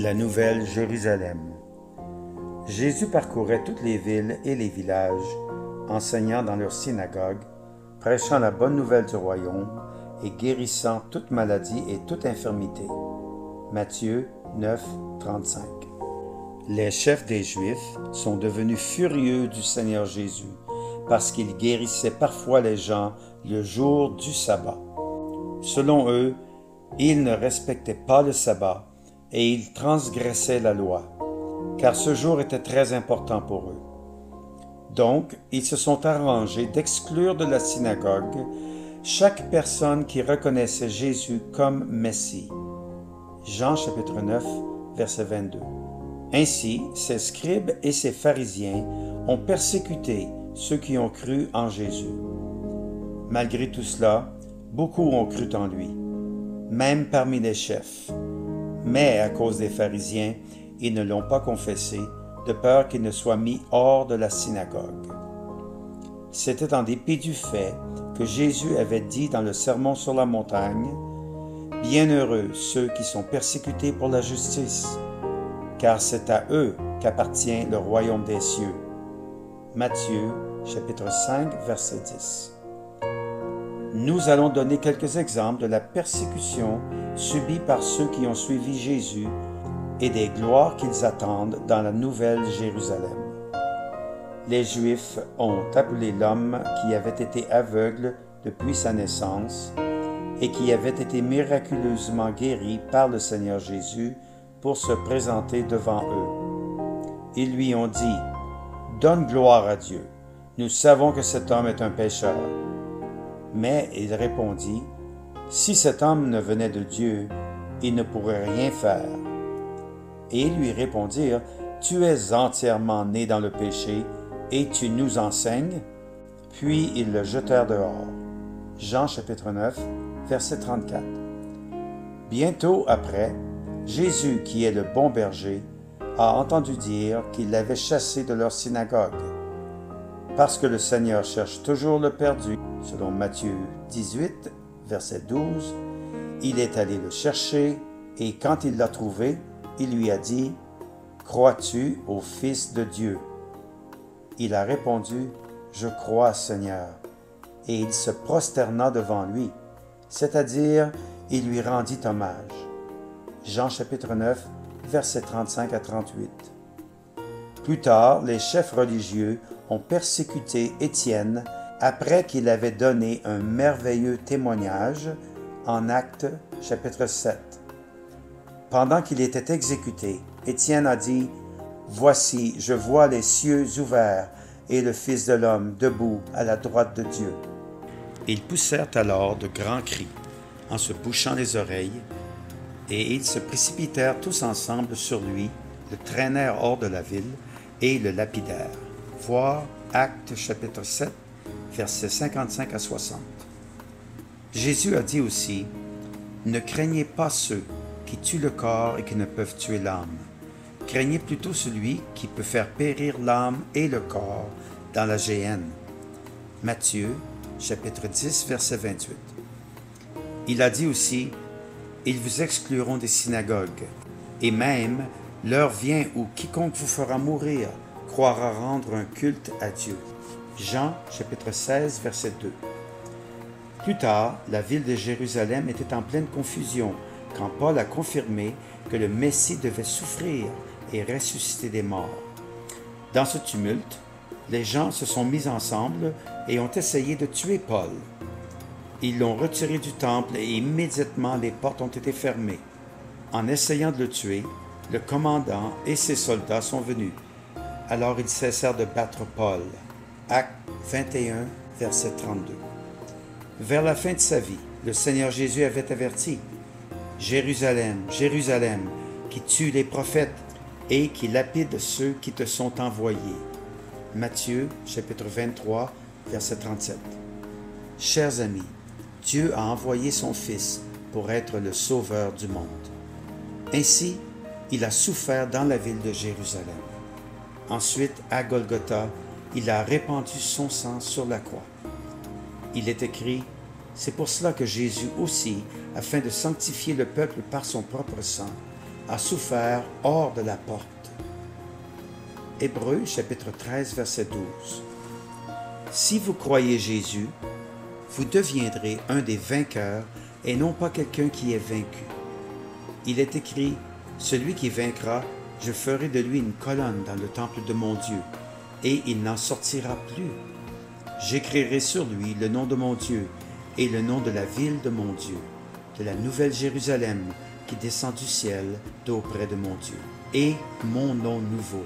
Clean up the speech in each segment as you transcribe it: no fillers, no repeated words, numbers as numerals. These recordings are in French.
La Nouvelle Jérusalem. Jésus parcourait toutes les villes et les villages, enseignant dans leurs synagogues, prêchant la bonne nouvelle du royaume et guérissant toute maladie et toute infirmité. Matthieu 9, 35. Les chefs des Juifs sont devenus furieux du Seigneur Jésus parce qu'il guérissait parfois les gens le jour du sabbat. Selon eux, il ne respectait pas le sabbat et il transgressait la loi, car ce jour était très important pour eux. Donc, ils se sont arrangés d'exclure de la synagogue chaque personne qui reconnaissait Jésus comme Messie. Jean chapitre 9, verset 22. Ainsi, ces scribes et ces pharisiens ont persécuté ceux qui ont cru en Jésus. Malgré tout cela, beaucoup ont cru en lui, même parmi les chefs. Mais à cause des pharisiens, ils ne l'ont pas confessé, de peur qu'il ne soit mis hors de la synagogue. C'était en dépit du fait que Jésus avait dit dans le Sermon sur la montagne, « Bienheureux ceux qui sont persécutés pour la justice, car c'est à eux qu'appartient le royaume des cieux. » Matthieu, chapitre 5, verset 10. Nous allons donner quelques exemples de la persécution subie par ceux qui ont suivi Jésus et des gloires qu'ils attendent dans la Nouvelle Jérusalem. Les Juifs ont appelé l'homme qui avait été aveugle depuis sa naissance et qui avait été miraculeusement guéri par le Seigneur Jésus pour se présenter devant eux. Ils lui ont dit, « Donne gloire à Dieu, nous savons que cet homme est un pécheur. » Mais il répondit, « Si cet homme ne venait de Dieu, il ne pourrait rien faire. » Et ils lui répondirent, « Tu es entièrement né dans le péché, et tu nous enseignes? » Puis ils le jetèrent dehors. Jean chapitre 9, verset 34. Bientôt après, Jésus, qui est le bon berger, a entendu dire qu'il l'avait chassé de leur synagogue. Parce que le Seigneur cherche toujours le perdu, selon Matthieu 18, verset 12, il est allé le chercher, et quand il l'a trouvé, il lui a dit, « Crois-tu au Fils de Dieu? » Il a répondu, « Je crois, Seigneur. » Et il se prosterna devant lui, c'est-à-dire, il lui rendit hommage. Jean chapitre 9, versets 35 à 38. Plus tard, les chefs religieux ont persécuté Étienne après qu'il avait donné un merveilleux témoignage en Actes chapitre 7. Pendant qu'il était exécuté, Étienne a dit, « Voici, je vois les cieux ouverts et le Fils de l'homme debout à la droite de Dieu. » Ils poussèrent alors de grands cris en se bouchant les oreilles, et ils se précipitèrent tous ensemble sur lui, le traînèrent hors de la ville et le lapidèrent. Voir Actes chapitre 7, versets 55 à 60. Jésus a dit aussi, « Ne craignez pas ceux qui tuent le corps et qui ne peuvent tuer l'âme. Craignez plutôt celui qui peut faire périr l'âme et le corps dans la géhenne. » Matthieu chapitre 10, verset 28. Il a dit aussi, « Ils vous excluront des synagogues, et même l'heure vient où quiconque vous fera mourir croira rendre un culte à Dieu. » Jean chapitre 16, verset 2. Plus tard, la ville de Jérusalem était en pleine confusion quand Paul a confirmé que le Messie devait souffrir et ressusciter des morts. Dans ce tumulte, les gens se sont mis ensemble et ont essayé de tuer Paul. Ils l'ont retiré du temple et immédiatement les portes ont été fermées. En essayant de le tuer, le commandant et ses soldats sont venus. Alors ils cessèrent de battre Paul. Actes 21, verset 32. Vers la fin de sa vie, le Seigneur Jésus avait averti, « Jérusalem, Jérusalem, qui tue les prophètes et qui lapide ceux qui te sont envoyés. » Matthieu, chapitre 23, verset 37. Chers amis, Dieu a envoyé son Fils pour être le sauveur du monde. Ainsi, il a souffert dans la ville de Jérusalem. Ensuite, à Golgotha, il a répandu son sang sur la croix. Il est écrit, « C'est pour cela que Jésus aussi, afin de sanctifier le peuple par son propre sang, a souffert hors de la porte. Hébreux chapitre 13 verset 12. Si vous croyez Jésus, vous deviendrez un des vainqueurs et non pas quelqu'un qui est vaincu. Il est écrit, « Celui qui vaincra, je ferai de lui une colonne dans le temple de mon Dieu, et il n'en sortira plus. J'écrirai sur lui le nom de mon Dieu et le nom de la ville de mon Dieu, de la nouvelle Jérusalem qui descend du ciel d'auprès de mon Dieu, et mon nom nouveau. »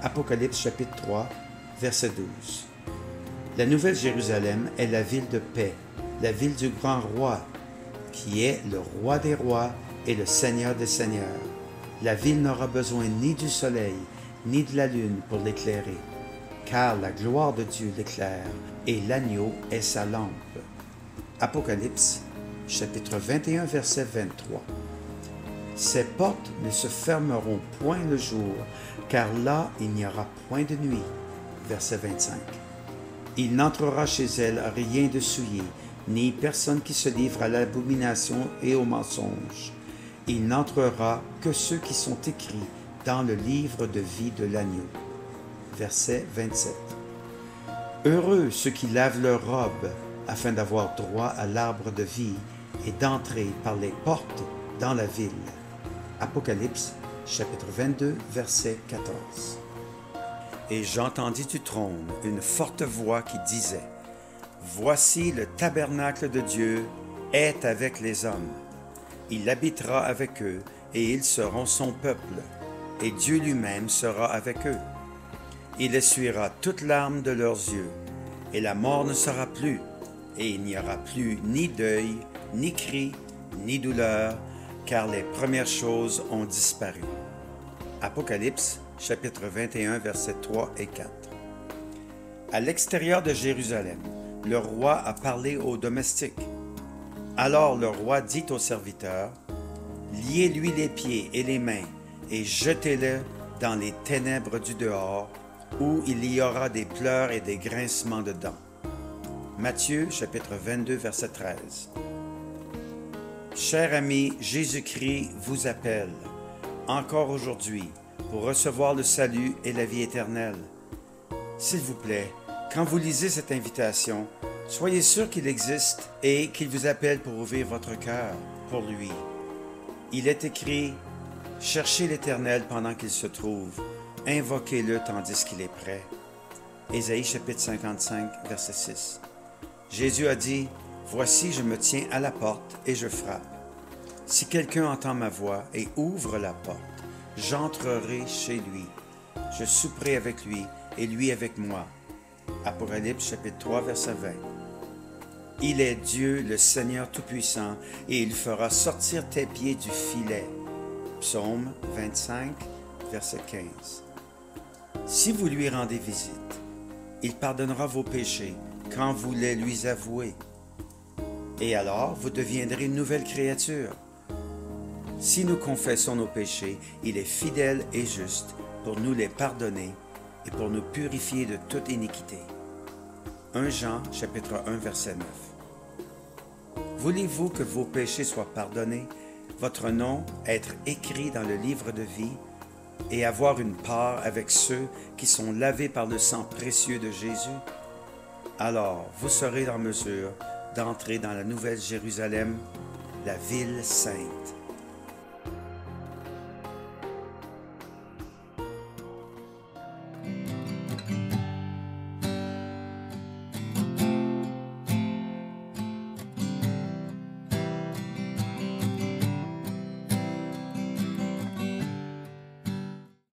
Apocalypse chapitre 3, verset 12. La nouvelle Jérusalem est la ville de paix, la ville du grand roi, qui est le roi des rois et le Seigneur des seigneurs. La ville n'aura besoin ni du soleil, ni de la lune pour l'éclairer, car la gloire de Dieu l'éclaire, et l'agneau est sa lampe. Apocalypse, chapitre 21, verset 23. Ses portes ne se fermeront point le jour, car là il n'y aura point de nuit. Verset 25. Il n'entrera chez elle rien de souillé, ni personne qui se livre à l'abomination et au mensonge. Il n'entrera que ceux qui sont écrits dans le livre de vie de l'agneau. Verset 27. Heureux ceux qui lavent leurs robes, afin d'avoir droit à l'arbre de vie et d'entrer par les portes dans la ville. Apocalypse, chapitre 22, verset 14. Et j'entendis du trône une forte voix qui disait, « Voici le tabernacle de Dieu est avec les hommes. Il habitera avec eux, et ils seront son peuple, et Dieu lui-même sera avec eux. Il essuiera toute larme de leurs yeux, et la mort ne sera plus, et il n'y aura plus ni deuil, ni cri, ni douleur, car les premières choses ont disparu. » Apocalypse, chapitre 21, versets 3 et 4. À l'extérieur de Jérusalem, le roi a parlé aux domestiques. Alors le roi dit aux serviteurs, « Liez-lui les pieds et les mains, et jetez-le dans les ténèbres du dehors, où il y aura des pleurs et des grincements de dents. » Matthieu, chapitre 22, verset 13. Cher ami, Jésus-Christ vous appelle, encore aujourd'hui, pour recevoir le salut et la vie éternelle. S'il vous plaît, quand vous lisez cette invitation, soyez sûr qu'il existe et qu'il vous appelle pour ouvrir votre cœur pour lui. Il est écrit, « Cherchez l'Éternel pendant qu'il se trouve, invoquez-le tandis qu'il est prêt. » Ésaïe chapitre 55, verset 6. Jésus a dit, « Voici, je me tiens à la porte et je frappe. Si quelqu'un entend ma voix et ouvre la porte, j'entrerai chez lui. Je souperai avec lui et lui avec moi. » Apocalypse chapitre 3, verset 20. Il est Dieu, le Seigneur Tout-Puissant, et il fera sortir tes pieds du filet. Psaume 25, verset 15. Si vous lui rendez visite, il pardonnera vos péchés quand vous les lui avouez. Et alors, vous deviendrez une nouvelle créature. Si nous confessons nos péchés, il est fidèle et juste pour nous les pardonner et pour nous purifier de toute iniquité. 1 Jean, chapitre 1, verset 9. Voulez-vous que vos péchés soient pardonnés, votre nom être écrit dans le livre de vie et avoir une part avec ceux qui sont lavés par le sang précieux de Jésus? Alors vous serez en mesure d'entrer dans la nouvelle Jérusalem, la ville sainte.